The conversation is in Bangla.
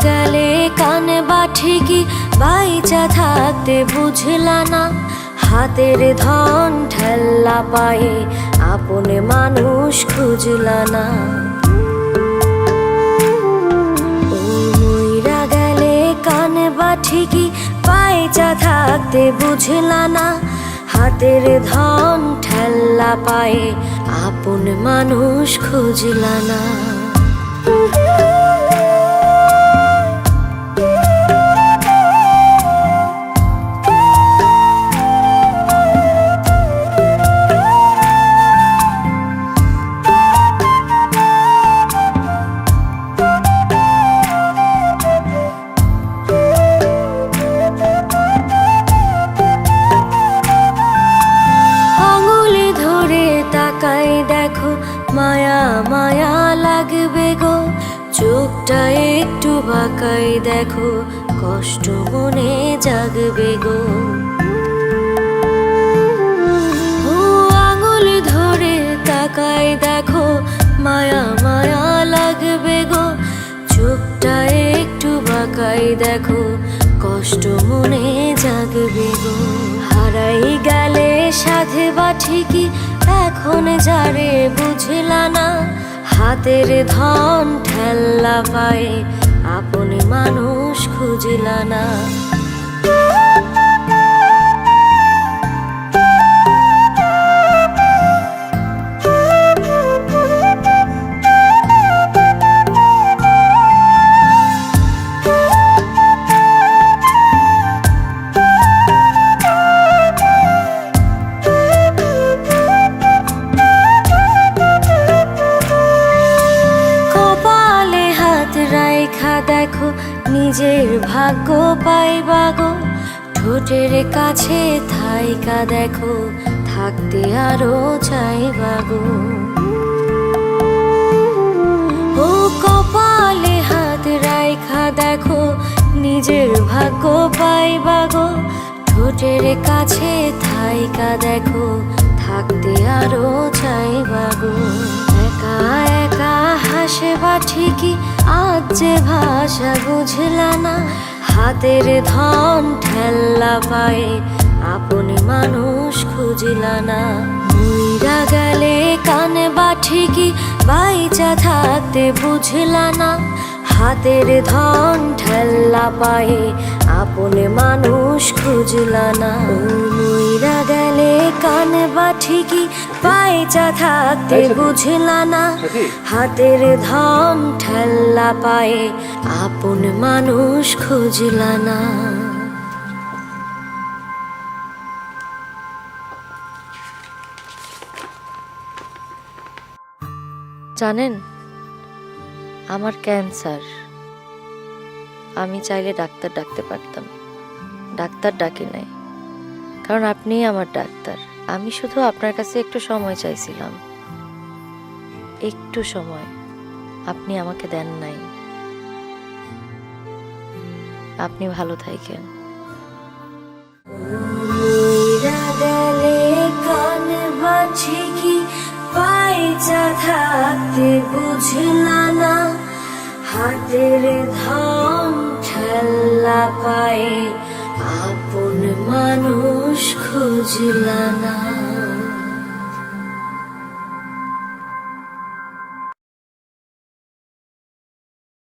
গেলে কানে বা ঠিকই বাইচা থাকতে বুঝলা না, হাতের ধন ঠেল্লা পায়ে আপনে মানুষ খুঁজলা না। ও মইরা গেলে কানে বা ঠিকই বাইচা থাকতে বুঝলা না, হাতের ধন ঠেল্লা পায়ে আপন মানুষ খুঁজলা না। দেখো মায়া মায়া লাগবে গো, চোখটা একটু বাঁকাই দেখো কষ্ট মনে জাগবে গো। ও আঙুল ধরে তাকাই দেখো মায়া মায়া লাগবে গো, চোখটা একটু বাঁকাই দেখো কষ্ট মনে জাগবে গো। হারাই গেলে সাথে বা ঠিকই এখন যারে বুঝলা না, হাতের ধন ঠেল্লা পায়ে আপনি মানুষ খুঁজলা না। দেখো নিজের ভাগ্য পাইবা গো, ঠোঁটের কাছে থাইকা দেখো থাকতে আরো চাইবা গো। ও কপালে হাত রাইখা দেখো নিজের ভাগ্য পাইবা গো, ঠোঁটের কাছে থাইকা দেখো থাকতে আরো চাইবা গো। একা একা হাসে বা ঠিকই আজ যে ভাষা বুঝলা না, হাতের ধন ঠেল্লা পায়ে আপনি মানুষ খুঁজলা না। মইরা গেলে কানে বা ঠিকই বাইচা থাকতে বুঝলা না, হাতের ধন ঠেল্লা পায়ে আপনে মানুষ খুঁজলা না। ও মইরা গেলে কানে বা ঠিকই বাইচা থাকতে বুঝলা না, হাতের ধন ঠেল্লা পায়ে আপন মানুষ খুঁজলা না। জানেন আমার ক্যান্সার, আমি চাইলে ডাক্তার ডাকতে পারতাম, ডাক্তার ডাকি নাই কারণ আপনিই আমার ডাক্তার। আমি শুধু আপনার কাছে একটু সময় চাইছিলাম, একটু সময় আপনি আমাকে দেন নাই। আপনি ভালো থাকেন। থাকতে বুঝলা না, হাতের ধন ঠেল্লা পায়ে আপন মানুষ খুঁজলা না।